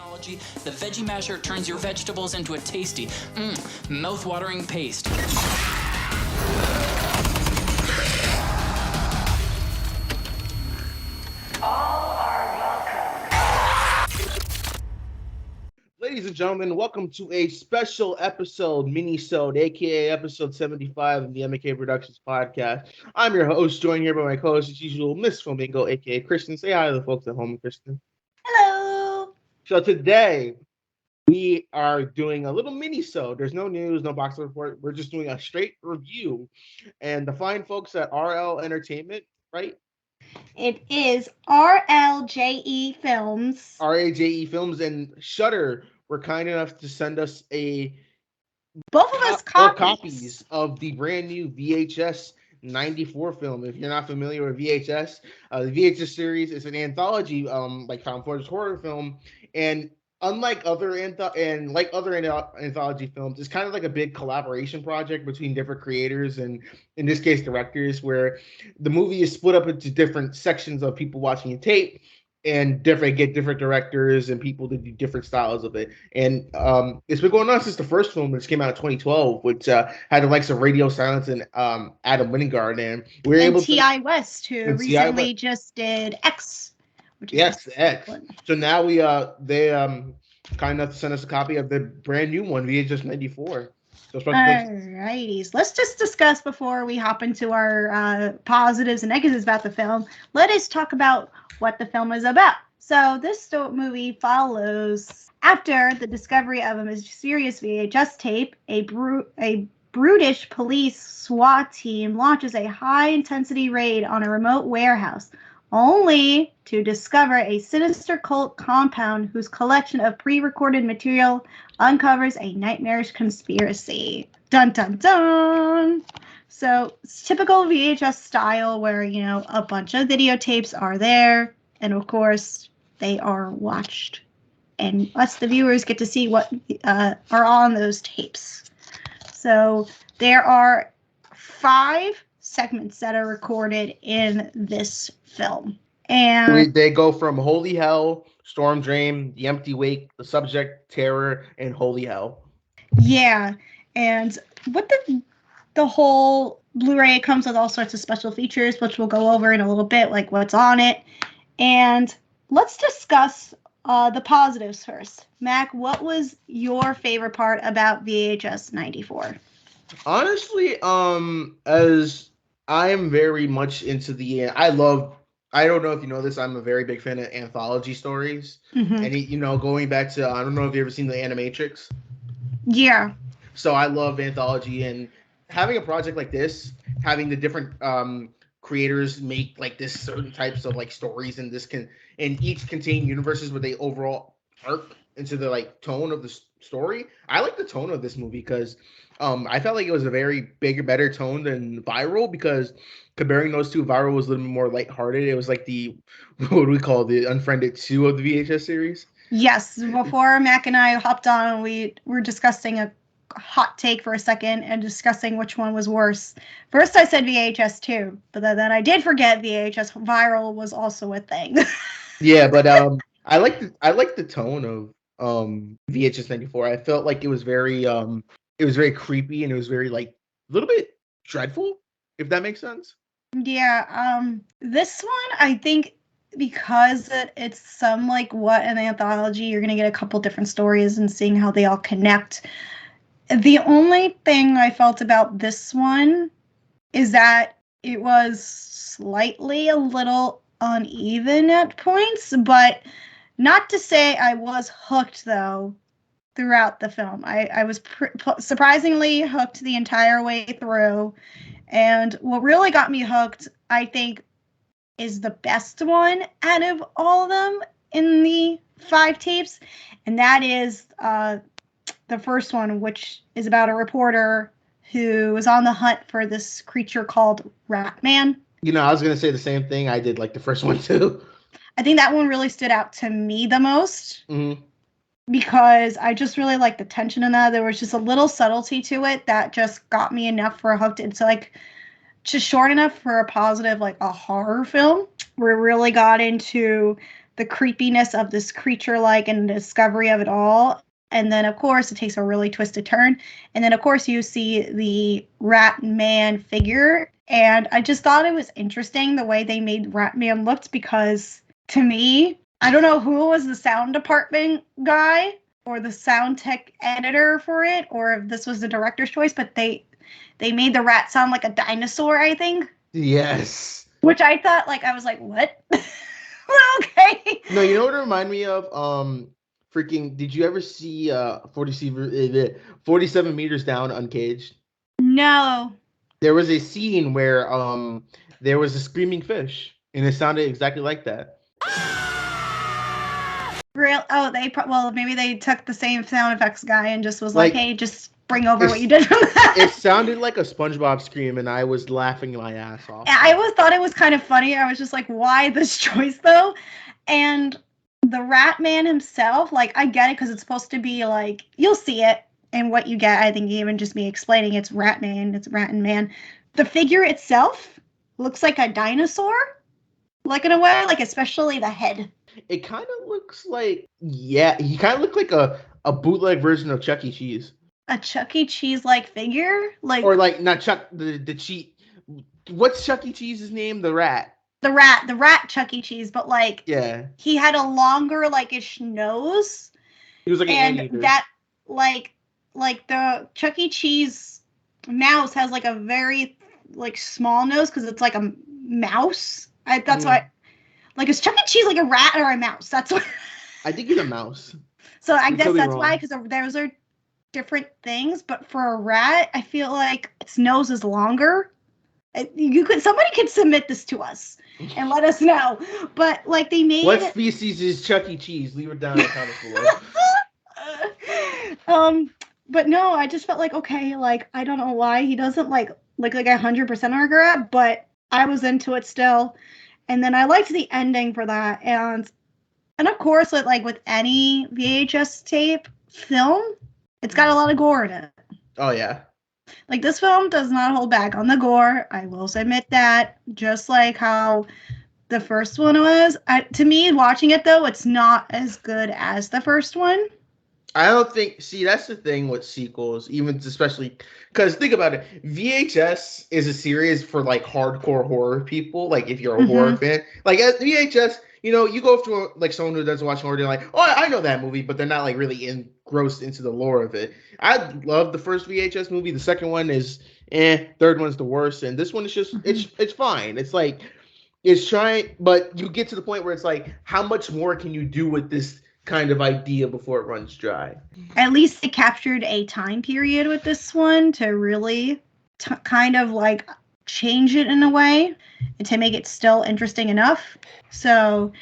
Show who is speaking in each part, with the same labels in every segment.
Speaker 1: technology, the Veggie Masher turns your vegetables into a tasty, mouth-watering paste.
Speaker 2: Ladies and gentlemen, welcome to a special episode, minisode, aka episode 75 of the MK Productions podcast. I'm your host, joined here by my co-host as usual, Miss Flamingo, aka Kristin. Say hi to the folks at home, Kristin.
Speaker 3: Hello.
Speaker 2: So today we are doing a little minisode. There's no news, no box report. We're just doing a straight review. And the fine folks at RL Entertainment, right?
Speaker 3: It is RLJE Films.
Speaker 2: RAJE Films and Shudder were kind enough to send us
Speaker 3: Both of us
Speaker 2: copies of the brand new VHS 94 film. If you're not familiar with VHS, the VHS series is an anthology, like found footage horror film, and unlike other anthology films, it's kind of like a big collaboration project between different creators and, in this case, directors, where the movie is split up into different sections of people watching a tape and get different directors and people to do different styles of it. And it's been going on since the first film, which came out in 2012, which had the likes of Radio Silence and Adam Wingard. And we were able to
Speaker 3: T.I. West, who recently just did X.
Speaker 2: Yes, X. So now they kind enough to send us a copy of the brand new one, VHS 94. So
Speaker 3: alrighties, let's just discuss before we hop into our positives and negatives about the film. Let us talk about what the film is about. So this movie follows after the discovery of a mysterious VHS tape, a brutish police SWAT team launches a high-intensity raid on a remote warehouse, only to discover a sinister cult compound whose collection of pre-recorded material uncovers a nightmarish conspiracy. Dun dun dun! So it's typical VHS style where, a bunch of videotapes are there, and of course, they are watched. And us, the viewers, get to see what are on those tapes. So there are 5 segments that are recorded in this film. And
Speaker 2: they go from Holy Hell, Storm Drain, The Empty Wake, The Subject, Terror, and Holy Hell.
Speaker 3: Yeah, and what the whole Blu-ray comes with all sorts of special features, which we'll go over in a little bit, like what's on it. And let's discuss the positives first. Mac, what was your favorite part about VHS 94?
Speaker 2: Honestly, as I am very much into I don't know if you know this, I'm a very big fan of anthology stories. Mm-hmm. And, going back to, I don't know if you've ever seen The Animatrix.
Speaker 3: Yeah.
Speaker 2: So I love anthology, and having a project like this, having the different creators make like this certain types of like stories, and each contain universes with a overall arc into the like tone of the story. I like the tone of this movie because I felt like it was a very better tone than Viral, because comparing those two, Viral was a little bit more lighthearted. It was like what do we call the Unfriended 2 of the VHS series?
Speaker 3: Yes, before Mac and I hopped on, we were discussing a hot take for a second and discussing which one was worse. First I said VHS 2, but then I did forget VHS Viral was also a thing.
Speaker 2: Yeah, but I like the tone of VHS 94. I felt like it was very creepy, and it was very like a little bit dreadful, if that makes sense.
Speaker 3: Yeah, this one, I think, because it's some like what an anthology, you're gonna get a couple different stories and seeing how they all connect. The only thing I felt about this one is that it was slightly a little uneven at points, but not to say I was hooked, though, throughout the film. I was surprisingly hooked the entire way through. And what really got me hooked, I think, is the best one out of all of them in the 5 tapes. And that is the first one, which is about a reporter who is on the hunt for this creature called Ratman.
Speaker 2: I was going to say the same thing. I did like the first one, too.
Speaker 3: I think that one really stood out to me the most. Mm-hmm. Because I just really liked the tension in that. There was just a little subtlety to it that just got me enough for a hooked. It's like just short enough for a positive, like a horror film. We really got into the creepiness of this creature and the discovery of it all. And then, of course, it takes a really twisted turn. And then, of course, you see the Rat Man figure. And I just thought it was interesting the way they made Rat Man looked because, to me, I don't know who was the sound department guy or the sound tech editor for it, or if this was the director's choice, but they made the rat sound like a dinosaur, I think.
Speaker 2: Yes.
Speaker 3: Which I thought, I was like, what? Okay.
Speaker 2: No, you know what it reminded me of? Freaking, did you ever see 47 meters down uncaged?
Speaker 3: No.
Speaker 2: There was a scene where there was a screaming fish, and it sounded exactly like that.
Speaker 3: Real? Oh, maybe they took the same sound effects guy and just was like, hey, just bring over what you did from that.
Speaker 2: It sounded like a SpongeBob scream, and I was laughing my ass off.
Speaker 3: I always thought it was kind of funny. I was just like, why this choice though? And the Rat Man himself, I get it because it's supposed to be you'll see it, and what you get, I think even just me explaining it's Rat Man, it's Rat and Man. The figure itself looks like a dinosaur, in a way, especially the head.
Speaker 2: It kind of looks like, he kind of looked like a bootleg version of Chuck E. Cheese.
Speaker 3: A Chuck E. Cheese-like figure?
Speaker 2: Or not Chuck, the cheese. What's Chuck E. Cheese's name? The rat.
Speaker 3: The rat Chuck E. Cheese, but
Speaker 2: yeah,
Speaker 3: he had a longer ish nose.
Speaker 2: He was like an anteater.
Speaker 3: And that the Chuck E. Cheese mouse has a very small nose because it's like a mouse. That's why. Is Chuck E. Cheese a rat or a mouse? That's what.
Speaker 2: I think he's a mouse.
Speaker 3: So I guess that's why, because those are different things. But for a rat, I feel like its nose is longer. Somebody could submit this to us and let us know. But they made.
Speaker 2: What species is Chuck E. Cheese? Leave it down in the comments
Speaker 3: below. But no, I just felt okay, I don't know why he doesn't look like 100% our rat, but I was into it still. And then I liked the ending for that. And of course, with any VHS tape film, it's got a lot of gore in it.
Speaker 2: Oh, yeah.
Speaker 3: This film does not hold back on the gore. I will admit that. Just like how the first one was. To me, watching it, though, it's not as good as the first one.
Speaker 2: I don't think. See, that's the thing with sequels, even especially because think about it. VHS is a series for hardcore horror people. If you're a horror fan, at VHS, you go through someone who doesn't watch horror, they're like, oh, I know that movie, but they're not really engrossed into the lore of it. I love the first VHS movie. The second one is third one's the worst, and this one is just it's fine. It's it's trying, but you get to the point where it's how much more can you do with this kind of idea before it runs dry?
Speaker 3: At least they captured a time period with this one to really kind of change it in a way and to make it still interesting enough. So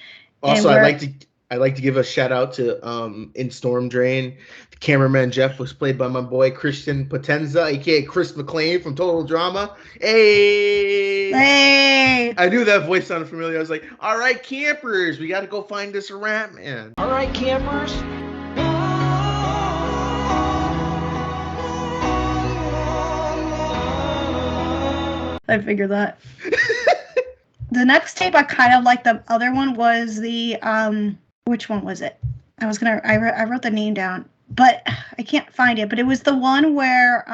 Speaker 2: also I'd like to give a shout out to in Storm Drain, the cameraman Jeff was played by my boy Kristin Potenza, aka Chris McClane from Total Drama. Hey! I knew that voice sounded familiar. I was like, all right, campers, we got to go find this rat man.
Speaker 1: All right, campers.
Speaker 3: I figured that. The next tape I kind of liked. The other one was the which one was it? I wrote the name down, but I can't find it. But it was the one where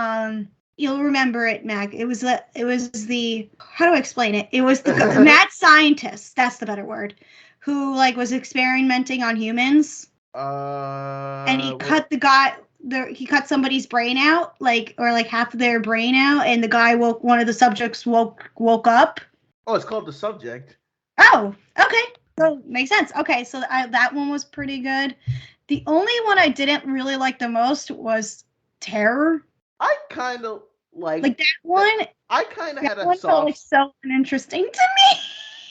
Speaker 3: you'll remember it, Mac. It was the how do I explain it? It was the mad scientist. That's the better word. Who was experimenting on humans. And he cut the guy. He cut somebody's brain out, or half of their brain out, and the guy one of the subjects woke up.
Speaker 2: Oh, it's called The Subject.
Speaker 3: Oh, okay. So makes sense. Okay, so that one was pretty good. The only one I didn't really like the most was Terror.
Speaker 2: I kind of like
Speaker 3: that one.
Speaker 2: I kind of had a soft.
Speaker 3: Felt so uninteresting to me.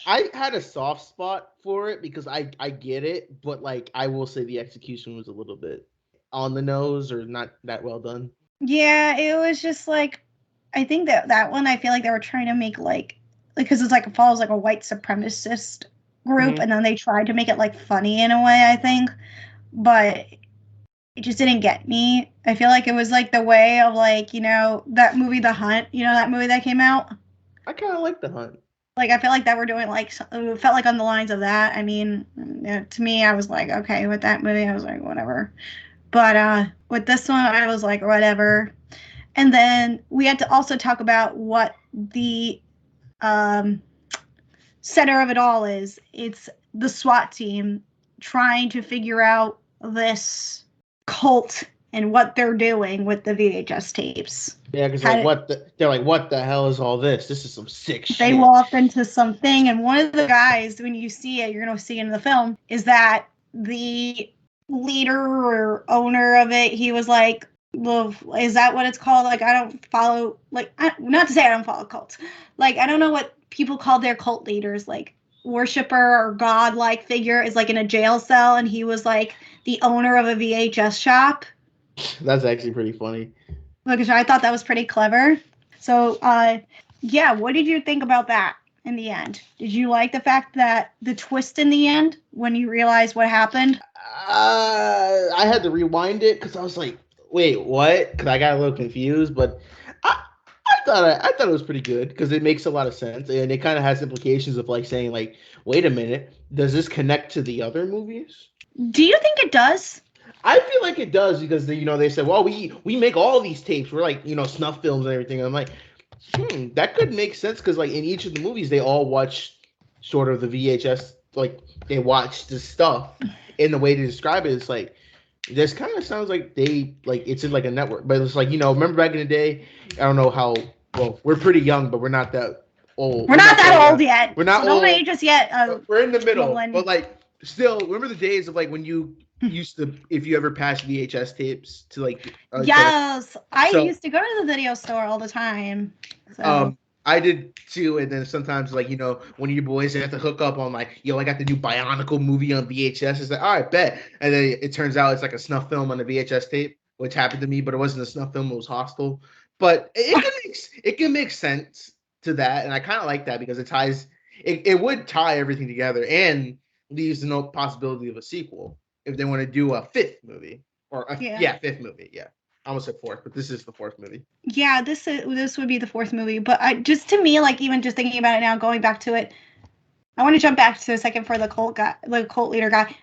Speaker 2: I had a soft spot for it because I get it, but I will say the execution was a little bit on the nose or not that well done.
Speaker 3: Yeah, it was just I think that one I feel they were trying to make because it's it follows a white supremacist group, and then they tried to make it funny in a way, I think, but it just didn't get me. I feel it was the way of that movie The Hunt, that movie that came out.
Speaker 2: I kind of like The Hunt.
Speaker 3: Like, I feel like that we're doing, like, it felt like on the lines of that. I mean, to me, I was like, okay, with that movie, I was like, whatever. But with this one, I was like, whatever. And then we had to also talk about what the center of it all is. It's the SWAT team trying to figure out this cult and what they're doing with the VHS tapes.
Speaker 2: Yeah, because they're like, what the hell is all this? This is some sick shit.
Speaker 3: They walk into something, and one of the guys, when you see it, you're going to see it in the film, is that the leader or owner of it, he was like, well, is that what it's called? Like, I don't follow, like, not to say I don't follow cults. Like, I don't know what people call their cult leaders, like, worshiper or god-like figure is, like, in a jail cell, and he was, like, the owner of a VHS shop.
Speaker 2: That's actually pretty funny.
Speaker 3: Look, I thought that was pretty clever. So, yeah, what did you think about that in the end? Did you like the fact that the twist in the end when you realized what happened?
Speaker 2: I had to rewind it because I was like, wait, what? Because I got a little confused, but I thought it was pretty good because it makes a lot of sense and it kind of has implications of like saying like, wait a minute, does this connect to the other movies?
Speaker 3: Do you think it does?
Speaker 2: I feel like it does because they said, well, we make all these tapes. We're like, snuff films and everything. And I'm like, that could make sense because like in each of the movies, they all watch sort of the VHS, like they watch the stuff. In the way to describe it, it's like this kind of sounds like they like it's in like a network, but it's like remember back in the day. I don't know how well we're pretty young, but we're not that old.
Speaker 3: We're not that old yet.
Speaker 2: We're not
Speaker 3: so
Speaker 2: old.
Speaker 3: Don't age us yet.
Speaker 2: We're in the middle, but like still remember the days of like when you used to, if you ever passed VHS tapes to like
Speaker 3: yes, I used to go to the video store all the time. So.
Speaker 2: I did too, and then sometimes like one of your boys have to hook up on like, I got the new Bionicle movie on VHS. It's like, all right, bet, and then it turns out it's like a snuff film on the VHS tape, which happened to me, but it wasn't a snuff film; it was Hostel. But it can make sense to that, and I kind of like that because it ties. It would tie everything together and leaves no possibility of a sequel if they want to do a fifth movie or fifth movie. Yeah, I almost said fourth, but this is the fourth movie.
Speaker 3: Yeah, this would be the fourth movie. But just to me, like even just thinking about it now, going back to it, I want to jump back to a second for the cult leader guy.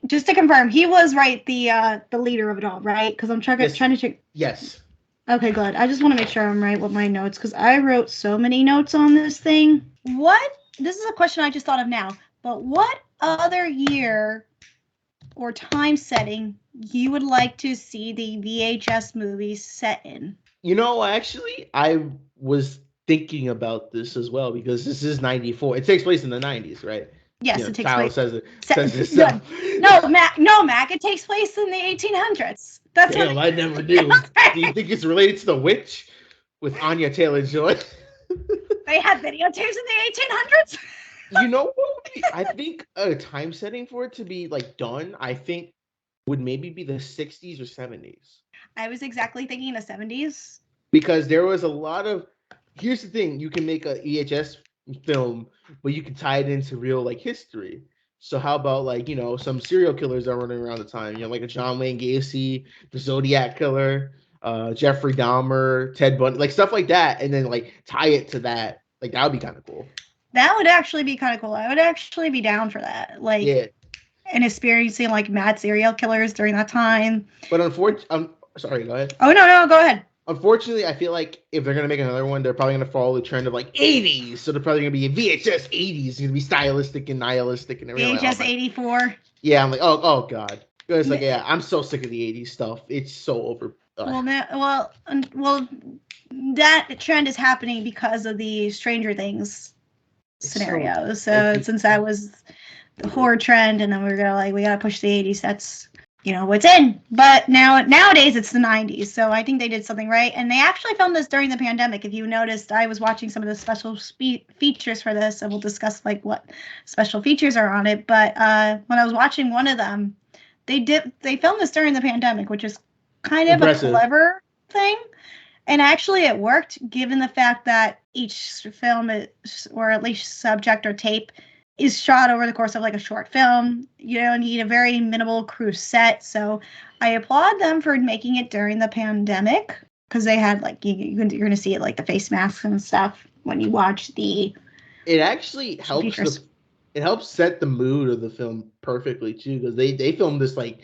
Speaker 3: Just to confirm, he was right, the leader of it all, right? Because I'm trying to check.
Speaker 2: Yes.
Speaker 3: Okay, good. I just want to make sure I'm right with my notes because I wrote so many notes on this thing. This is a question I just thought of now, but what other year or time setting you would like to see the VHS movies set in?
Speaker 2: Actually, I was thinking about this as well because this is 94. It takes place in the 90s, right?
Speaker 3: Yes, it takes place.
Speaker 2: Says it.
Speaker 3: No, Mac, it takes place in the 1800s. That's
Speaker 2: Damn, I never knew. Do you think it's related to The Witch with Anya Taylor-Joy?
Speaker 3: They had videotapes in the 1800s?
Speaker 2: I think a time setting for it to be like done, I think would maybe be the 60s or 70s.
Speaker 3: I was exactly thinking the 70s.
Speaker 2: Because there was a lot of, here's the thing, you can make a VHS film, but you can tie it into real like history. So how about like, some serial killers are running around the time, like a John Wayne Gacy, the Zodiac Killer, Jeffrey Dahmer, Ted Bundy, like stuff like that, and then like tie it to that. Like that would be kind of cool.
Speaker 3: That would actually be kind of cool. I would actually be down for that. Like, yeah. And experiencing like mad serial killers during that time.
Speaker 2: But unfortunately, sorry, go ahead.
Speaker 3: Oh no, go ahead.
Speaker 2: Unfortunately, I feel like if they're gonna make another one, they're probably gonna follow the trend of like 80s. So they're probably gonna be VHS 80s. It's gonna be stylistic and nihilistic and everything.
Speaker 3: VHS 84.
Speaker 2: Yeah, I'm like, oh god. It's like, yeah, I'm so sick of the 80s stuff. It's so over.
Speaker 3: Well, that trend is happening because of the Stranger Things scenarios. So since that was the horror trend, and then we gotta push the 80s. That's what's in. But nowadays it's the 90s. So I think they did something right, and they actually filmed this during the pandemic. If you noticed, I was watching some of the special features for this, and we'll discuss like what special features are on it. But when I was watching one of them, they filmed this during the pandemic, which is kind of a clever thing. And actually it worked, given the fact that each film or at least subject or tape is shot over the course of like a short film. You don't need a very minimal crew set. So I applaud them for making it during the pandemic, because they had like, you're going to see it like the face masks and stuff when you watch the
Speaker 2: It actually helps
Speaker 3: Features.
Speaker 2: it helps set the mood of the film perfectly too, because they filmed this like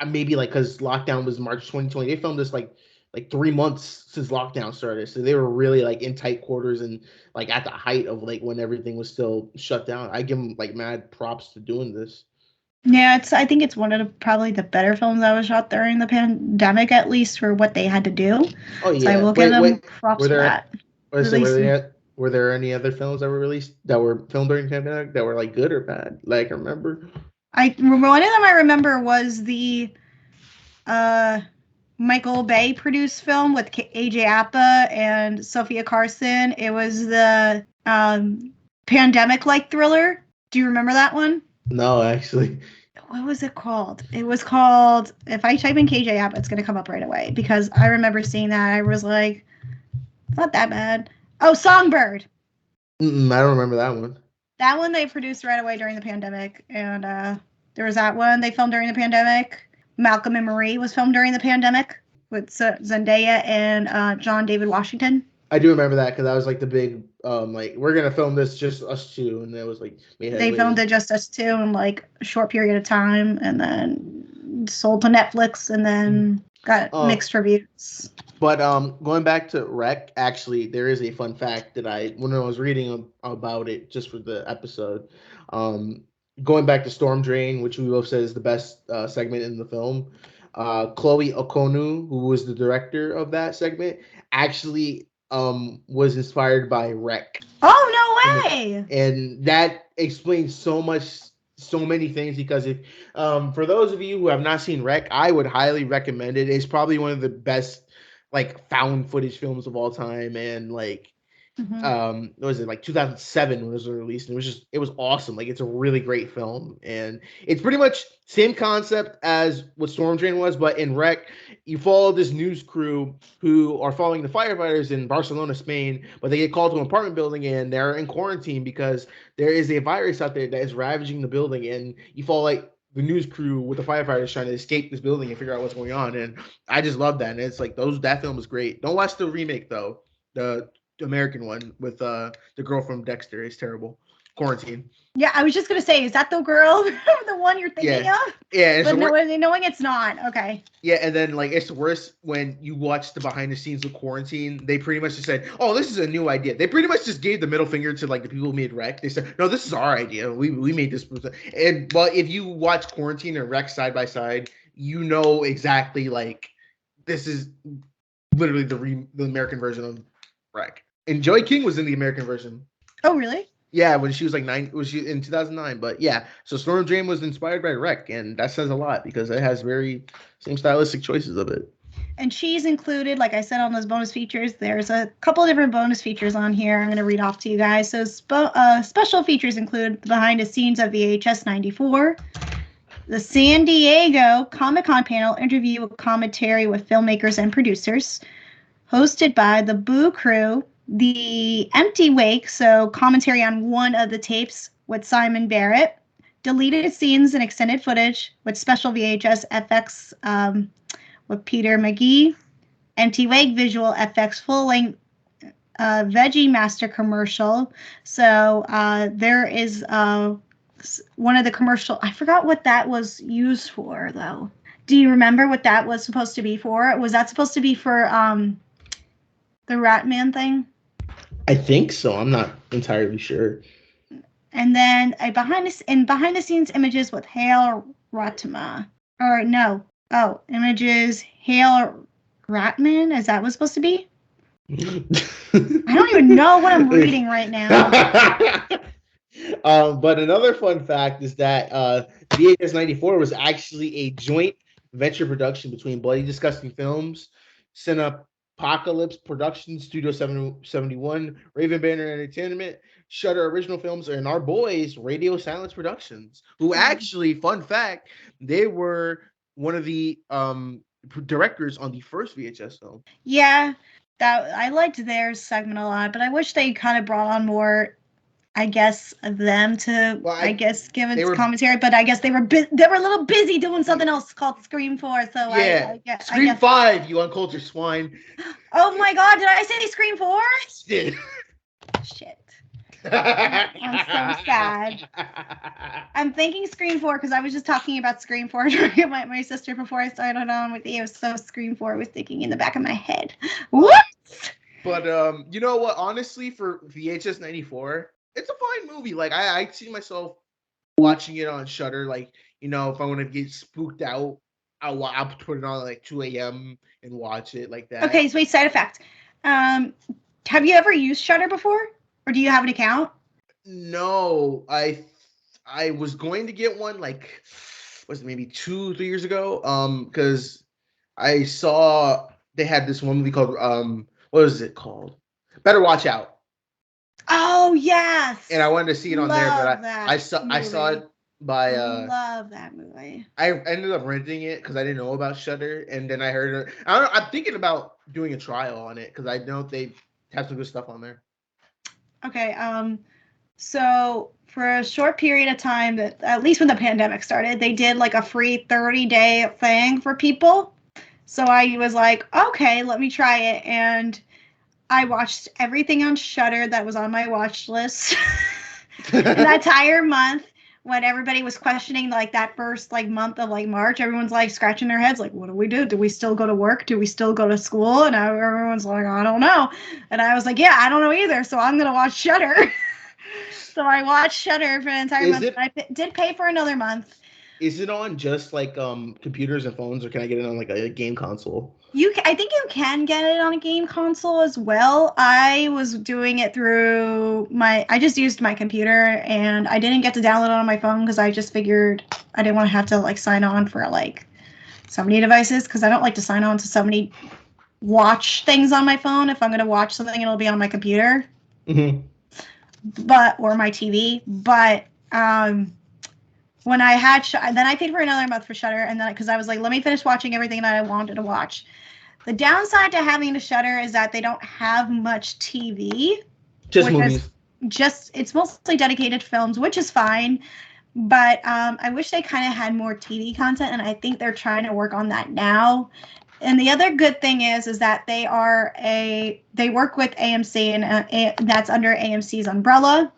Speaker 2: maybe like because lockdown was March 2020. They filmed this like 3 months since lockdown started, so they were really like in tight quarters and like at the height of like when everything was still shut down. I give them like mad props to doing this.
Speaker 3: Yeah, I think it's one of probably the better films that was shot during the pandemic, at least for what they had to do.
Speaker 2: Oh
Speaker 3: So I
Speaker 2: yeah,
Speaker 3: will give them
Speaker 2: were
Speaker 3: props for
Speaker 2: there?
Speaker 3: that.
Speaker 2: Let's say
Speaker 3: Releasing.
Speaker 2: were there any other films that were released that were filmed during the pandemic that were like good or bad? Like I remember.
Speaker 3: One of them I remember was the uh Michael Bay produced film with AJ Appa and Sophia Carson. It was the pandemic like thriller. Do you remember that one?
Speaker 2: No, actually.
Speaker 3: What was it called? It was called, if I type in KJ App, it's going to come up right away because I remember seeing that. I was like, it's not that bad. Oh, Songbird.
Speaker 2: I don't remember that one.
Speaker 3: That one they produced right away during the pandemic. And there was that one they filmed during the pandemic. Malcolm and Marie was filmed during the pandemic with Zendaya and John David Washington.
Speaker 2: I do remember that because that was like the big, like we're gonna film this just us two, and it was like
Speaker 3: they filmed it just us two in like a short period of time, and then sold to Netflix, and then got mixed reviews.
Speaker 2: But going back to Rec, actually, there is a fun fact that when I was reading about it just for the episode, going back to Storm Drain, which we both said is the best segment in the film. Chloe Okonu, who was the director of that segment, actually was inspired by Rec.
Speaker 3: Oh, no way!
Speaker 2: And that explains so many things, because if for those of you who have not seen Rec, I would highly recommend it. It's probably one of the best like found footage films of all time, and like what was it, like 2007 when it was released, and it was awesome. Like it's a really great film, and it's pretty much same concept as what Storm Drain was, but in Rec you follow this news crew who are following the firefighters in Barcelona, Spain, but they get called to an apartment building and they're in quarantine because there is a virus out there that is ravaging the building, and you follow like the news crew with the firefighters trying to escape this building and figure out what's going on. And I just love that. And it's like that film is great. Don't watch the remake though. The American one with the girl from Dexter is terrible. Quarantine.
Speaker 3: Yeah, I was just gonna say, is that the girl, the one you're thinking of?
Speaker 2: Yeah,
Speaker 3: but knowing it's not. Okay.
Speaker 2: Yeah, and then like it's worse when you watch the behind the scenes of Quarantine. They pretty much just said, "Oh, this is a new idea." They pretty much just gave the middle finger to like the people who made Rec. They said, "No, this is our idea. We made this." And but if you watch Quarantine and Rec side by side, you know exactly like this is literally the American version of Rec. And Joey King was in the American version.
Speaker 3: Oh, really?
Speaker 2: Yeah, when she was like 9, was she in 2009? But yeah, so Storm Drain was inspired by Rec, and that says a lot because it has very same stylistic choices of it.
Speaker 3: And she's included, like I said, on those bonus features. There's a couple of different bonus features on here. I'm going to read off to you guys. So special features include the behind the scenes of VHS 94, the San Diego Comic-Con panel interview with commentary with filmmakers and producers, hosted by the Boo Crew, the Empty Wake, so commentary on one of the tapes with Simon Barrett, deleted scenes and extended footage with special VHS FX with Peter McGee, Empty Wake visual FX full-length Veggie Master commercial. So there is one of the commercial. I forgot what that was used for, though. Do you remember what that was supposed to be for? Was that supposed to be for the Ratman thing?
Speaker 2: I think so. I'm not entirely sure.
Speaker 3: And then behind the scenes images with Hale Ratma. Or no. Oh, images Hale Ratman? Is that what's supposed to be? I don't even know what I'm reading right now.
Speaker 2: But another fun fact is that VHS 94 was actually a joint venture production between Bloody Disgusting Films, Cinepocalypse Productions, Studio 771, Raven Banner Entertainment, Shudder Original Films, and our boys, Radio Silence Productions, who actually, fun fact, they were one of the directors on the first VHS film.
Speaker 3: Yeah, I liked their segment a lot, but I wish they kind of brought on more, I guess, of them to, give it commentary. But I guess they were a little busy doing something else called Scream 4. So
Speaker 2: yeah, Scream 5, you uncultured swine.
Speaker 3: Oh my God, did I say Scream 4?
Speaker 2: Did.
Speaker 3: Shit. I'm so sad. I'm thinking Scream 4 because I was just talking about Scream 4 during my sister before I started on with you. So Scream 4 was thinking in the back of my head. Whoops!
Speaker 2: But you know what? Honestly, for VHS 94, it's a fine movie. Like I see myself watching it on Shudder. Like, you know, if I want to get spooked out, I'll put it on like 2 a.m. and watch it like that.
Speaker 3: Okay, so wait, side effect. Have you ever used Shudder before? Or do you have an account?
Speaker 2: No, I was going to get one like was it maybe 2, 3 years ago? Because I saw they had this one movie called what was it called? Better Watch Out.
Speaker 3: Oh yes.
Speaker 2: And I wanted to see it on there, but I saw it by
Speaker 3: love that movie.
Speaker 2: I ended up renting it because I didn't know about Shudder, and then I heard it. I don't know, I'm thinking about doing a trial on it because I know they have some good stuff on there.
Speaker 3: Okay, so for a short period of time, that at least when the pandemic started, they did like a free 30-day thing for people. So I was like, okay, let me try it, and I watched everything on Shudder that was on my watch list that entire month. When everybody was questioning like that first like month of like March, everyone's like scratching their heads like, what do we do? Do we still go to work? Do we still go to school? And everyone's like, I don't know. And I was like, yeah, I don't know either. So I'm gonna watch Shudder. So I watched Shudder for an entire month. I did pay for another month.
Speaker 2: Is it on just like computers and phones, or can I get it on like a game console?
Speaker 3: I think you can get it on a game console as well. I was doing it through I just used my computer, and I didn't get to download it on my phone because I just figured I didn't want to have to like sign on for like so many devices, because I don't like to sign on to so many watch things on my phone. If I'm going to watch something, it'll be on my computer.
Speaker 2: Mm-hmm.
Speaker 3: Or my TV. But when I had then I paid for another month for Shudder, and then because I was like, let me finish watching everything that I wanted to watch. The downside to having a Shudder is that they don't have much TV.
Speaker 2: Just movies.
Speaker 3: It's mostly dedicated films, which is fine. But I wish they kind of had more TV content, and I think they're trying to work on that now. And the other good thing is that they work with AMC, and that's under AMC's umbrella.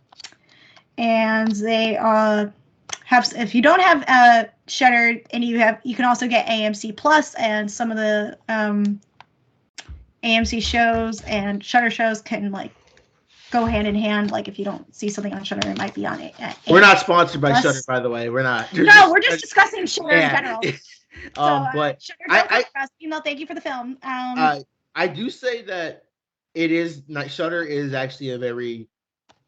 Speaker 3: And they if you don't have Shudder, and you can also get AMC Plus, and some of the AMC shows and Shudder shows can like go hand in hand. Like if you don't see something on Shudder, it might be on it.
Speaker 2: We're not sponsored by Shudder, by the way. We're not.
Speaker 3: No, we're just discussing Shudder in general.
Speaker 2: But
Speaker 3: Shudder, thank you for the film.
Speaker 2: I do say that Shudder is actually a very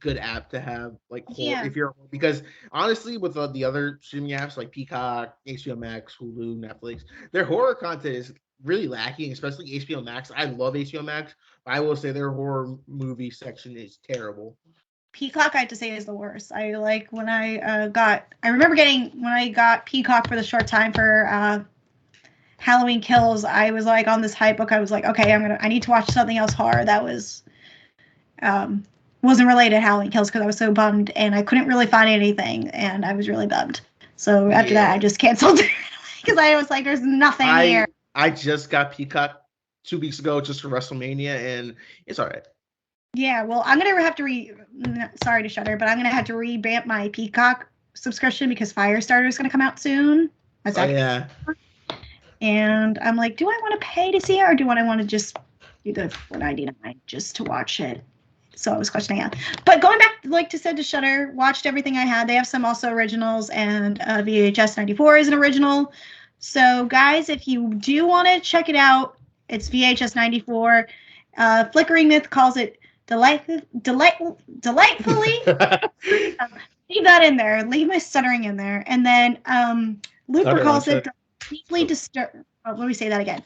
Speaker 2: good app to have, like if you're, because honestly, with the other streaming apps like Peacock, HBO Max, Hulu, Netflix, their horror content is really lacking, especially HBO Max. I love HBO Max, but I will say their horror movie section is terrible.
Speaker 3: Peacock, I have to say, is the worst. I like when I got Peacock for the short time for Halloween Kills. I was like on this hype book. I was like, okay, I need to watch something else horror that was wasn't related to Halloween Kills, because I was so bummed and I couldn't really find anything, and I was really bummed. So after that, I just canceled because I was like, there's nothing here.
Speaker 2: I just got Peacock 2 weeks ago just for WrestleMania, and it's all right.
Speaker 3: Yeah, well, I'm gonna have to sorry to Shudder, but I'm gonna have to revamp my Peacock subscription because Firestarter is gonna come out soon.
Speaker 2: Yeah.
Speaker 3: And I'm like, do I want to pay to see it, or do I want to just do the $4.99 just to watch it? So I was questioning that. But going back, like I said, to Shudder, watched everything I had. They have some also originals, and VHS 94 is an original. So guys, if you do want to check it out, it's VHS 94. Flickering Myth calls it delightfully. Leave that in there. Leave my stuttering in there. And then Looper calls it deeply disturbing. Oh, let me say that again.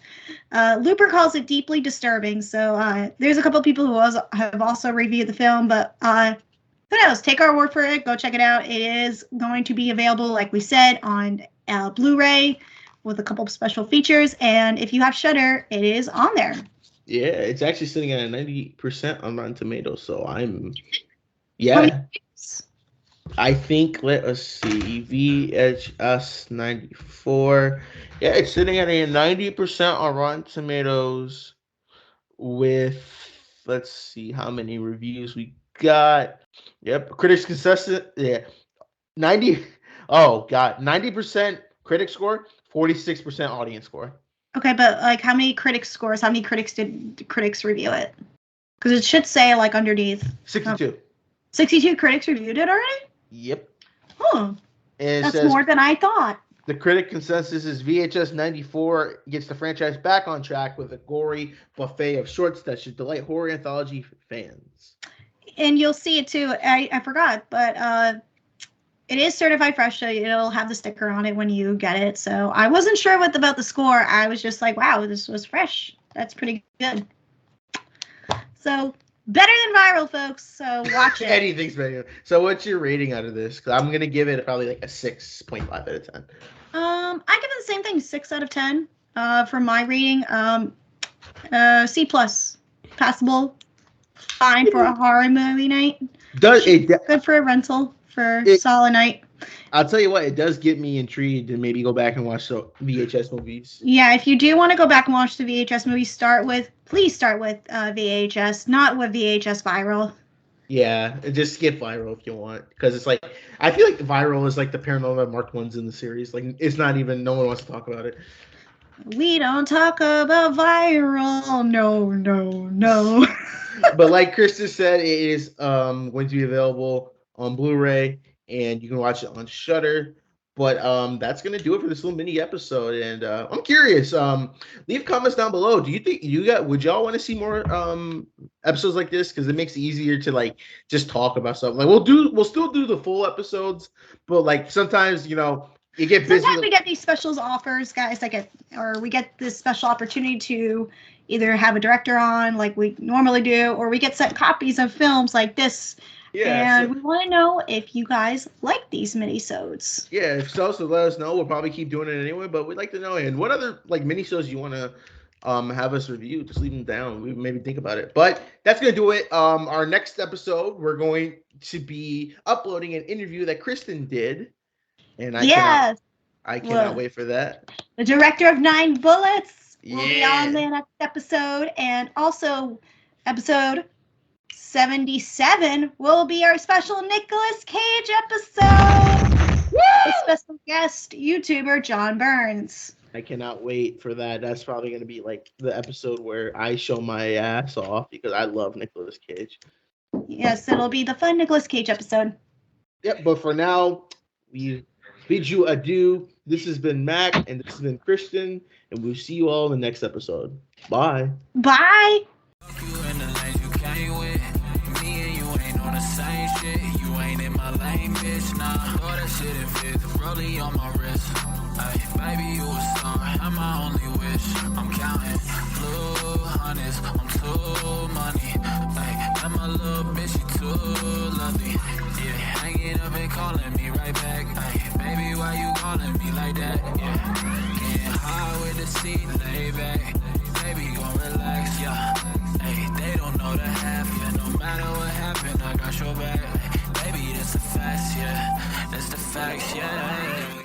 Speaker 3: Looper calls it deeply disturbing. So there's a couple of people who have also reviewed the film, but who knows? Take our word for it. Go check it out. It is going to be available, like we said, on Blu-ray with a couple of special features. And if you have Shudder, it is on there.
Speaker 2: Yeah, it's actually sitting at 90% on Rotten Tomatoes. So I think, let us see, VHS 94. Yeah, it's sitting at a 90% on Rotten Tomatoes with, let's see how many reviews we got critics consensus. Yeah, 90. Oh god, 90% critic score, 46% audience score.
Speaker 3: Okay, but like, how many critics scores? How many critics did critics review it? Because it should say like underneath.
Speaker 2: 62.
Speaker 3: 62 critics reviewed it already?
Speaker 2: Yep.
Speaker 3: Oh,
Speaker 2: And
Speaker 3: that's more than I thought.
Speaker 2: The critic consensus is VHS 94 gets the franchise back on track with a gory buffet of shorts that should delight horror anthology fans.
Speaker 3: And you'll see it too. I forgot, but it is certified fresh, so it'll have the sticker on it when you get it. So I wasn't sure about the score. I was just like, wow, this was fresh. That's pretty good. So better than viral, folks. So watch it.
Speaker 2: Anything's better. So what's your rating out of this? Because I'm gonna give it probably like a 6.5 out of 10.
Speaker 3: I give it the same thing, 6 out of 10. For my rating, C plus, passable, fine for a horror movie night. Good for a rental for solid night.
Speaker 2: I'll tell you what, it does get me intrigued to maybe go back and watch the VHS movies.
Speaker 3: Yeah, if you do want to go back and watch the VHS movies, please start with VHS, not with VHS viral.
Speaker 2: Yeah, just skip viral if you want, because it's like, I feel like viral is like the paranormal marked ones in the series. Like, it's not even, no one wants to talk about it.
Speaker 3: We don't talk about viral. No.
Speaker 2: But like Kristin said, it is going to be available on Blu-ray, and you can watch it on Shudder. But that's gonna do it for this little mini episode, and I'm curious. Leave comments down below. Do you think would y'all want to see more episodes like this? Because it makes it easier to like just talk about stuff. Like we'll still do the full episodes, but like sometimes you get busy.
Speaker 3: Sometimes we get these specials offers, guys. Or we get this special opportunity to either have a director on, like we normally do, or we get sent copies of films like this. Yeah, and we want to know if you guys like these minisodes.
Speaker 2: Yeah, if so let us know. We'll probably keep doing it anyway, but we'd like to know. And what other like minisodes you want to have us review? Just leave them down. We maybe think about it. But that's gonna do it. Our next episode, we're going to be uploading an interview that Kristin did, and I cannot wait for that.
Speaker 3: The director of 9 Bullets will be on the next episode, and also episode 77 will be our special Nicolas Cage episode. Woo! A special guest YouTuber John Burns.
Speaker 2: I cannot wait for that. That's probably going to be like the episode where I show my ass off because I love Nicolas Cage.
Speaker 3: Yes, it'll be the fun Nicolas Cage episode.
Speaker 2: Yep, but for now, we bid you adieu. This has been Mac, and this has been Kristin, and we'll see you all in the next episode. Bye.
Speaker 3: Bye.
Speaker 1: Same shit, you ain't in my lane, bitch, nah. All that shit it fit, rollie on my wrist. Ay, baby, you a star, I'm my only wish. I'm counting blue hundreds, I'm too money. Ay, and my little bitch, she too lovely. Yeah, hanging up and calling me right back. Ay, baby, why you calling me like that? Yeah, getting high with the seat, lay back. Baby, gon' relax, yeah. Ay, they don't know the half, yeah. No matter what happened, I got your back. Baby, that's the facts, yeah. That's the facts, yeah.